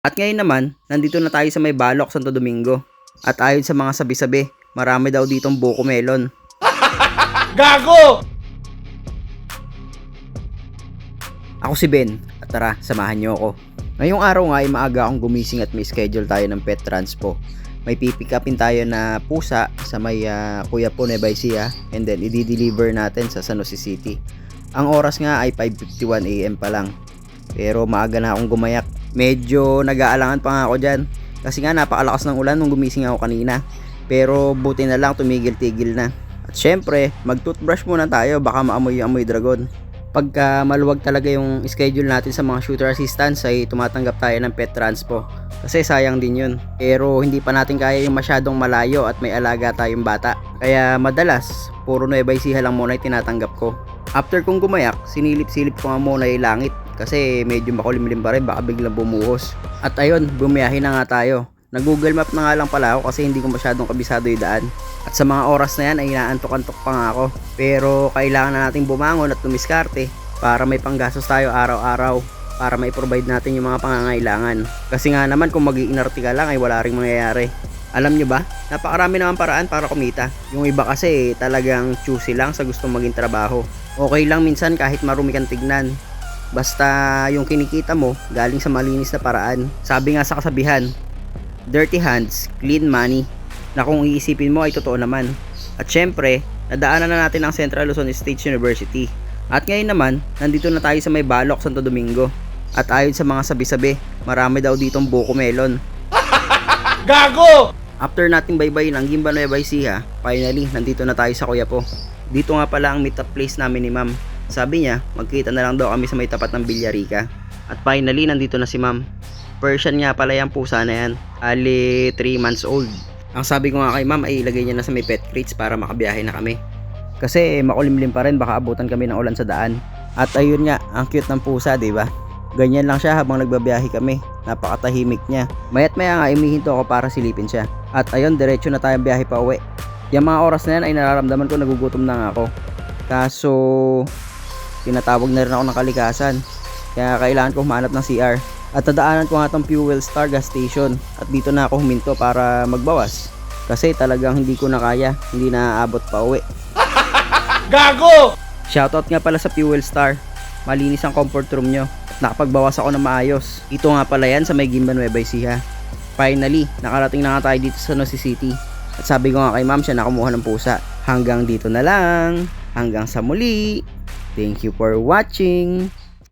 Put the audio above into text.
At ngayon naman, nandito na tayo sa may Balok, Santo Domingo. At ayon sa mga sabi-sabi, marami daw ditong buko melon. Gago! Ako si Ben, at tara, samahan niyo ako. Ngayong araw nga ay maaga akong gumising at may schedule tayo ng pet transpo. May pipick upin tayo na pusa sa may Quiapo, Nueva Ecija, and then i-deliver natin sa San Jose City. Ang oras nga ay 5:51 AM pa lang. Pero maaga na akong gumayak. Medyo nag-aalangan pa nga ako dyan. Kasi nga napakalakas ng ulan nung gumising ako kanina. Pero buti na lang tumigil-tigil na. At syempre, mag-toothbrush muna tayo, baka maamoy yung amoy dragon. Pagka maluwag talaga yung schedule natin sa mga shooter assistants ay tumatanggap tayo ng pet transpo. Kasi sayang din yun. Pero hindi pa natin kaya yung masyadong malayo at may alaga tayong bata. Kaya madalas, puro Nueva Ecija lang muna yung tinatanggap ko. After kong gumayak, sinilip-silip ko nga muna yung langit. Kasi medyo makulimlim pa rin, baka biglang bumuhos. At ayun, bumiyahe na nga tayo. Nag-Google Map na nga lang pala ako kasi hindi ko masyadong kabisado yung daan. At sa mga oras na yan ay inaantok-antok pa nga ako. Pero kailangan na nating bumangon at tumiskarte para may panggastos tayo araw-araw. Para mai-provide natin yung mga pangangailangan. Kasi nga naman kung mag-iinarte ka lang ay wala ring mangyayari. Alam nyo ba? Napakarami naman paraan para kumita. Yung iba kasi talagang choosy lang sa gustong maging trabaho. Okay lang minsan kahit marumi kang tignan. Basta yung kinikita mo galing sa malinis na paraan. Sabi nga sa kasabihan, dirty hands, clean money. Na kung iisipin mo ay totoo naman. At syempre, nadaanan na natin ang Central Luzon State University. At ngayon naman, nandito na tayo sa may Balok, Santo Domingo. At ayon sa mga sabi-sabi, marami daw ditong buko melon. Gago! After nating baybayin ang Gimba Nueva Ecija, finally, nandito na tayo sa Quiapo. Dito nga pala ang meet-up place namin ni ma'am. Sabi niya, magkita na lang daw kami sa may tapat ng Villarica. At finally, nandito na si ma'am. Persian nga pala yung pusa na yan. Ali 3 months old. Ang sabi ko nga kay ma'am ay ilagay niya na sa may pet crates para makabiyahe na kami. Kasi makulimlim pa rin, baka abutan kami ng ulan sa daan. At ayun nga, ang cute ng pusa, diba? Ganyan lang siya habang nagbabiyahe kami. Napakatahimik niya. Mayat maya nga imihinto ako para silipin siya. At ayun, diretso na tayong biyahe pa uwi. Yung mga oras na yan ay nararamdaman ko nagugutom na nga ako. Kaso tinatawag na rin ako ng kalikasan. Kaya kailangan ko humanap ng CR. At nadaanan ko nga itong Fuel Star gas station. At dito na ako huminto para magbawas. Kasi talagang hindi ko na kaya. Hindi na aabot pa uwi. Gago! Shoutout nga pala sa Fuel Star. Malinis ang comfort room nyo. At nakapagbawas ako ng maayos. Ito nga pala yan sa may Gimba Nueva Ecija. Finally, nakarating na nga tayo dito sa San Jose City. At sabi ko nga kay ma'am, siya nakumuha ng pusa. Hanggang dito na lang. Hanggang sa muli. Thank you for watching.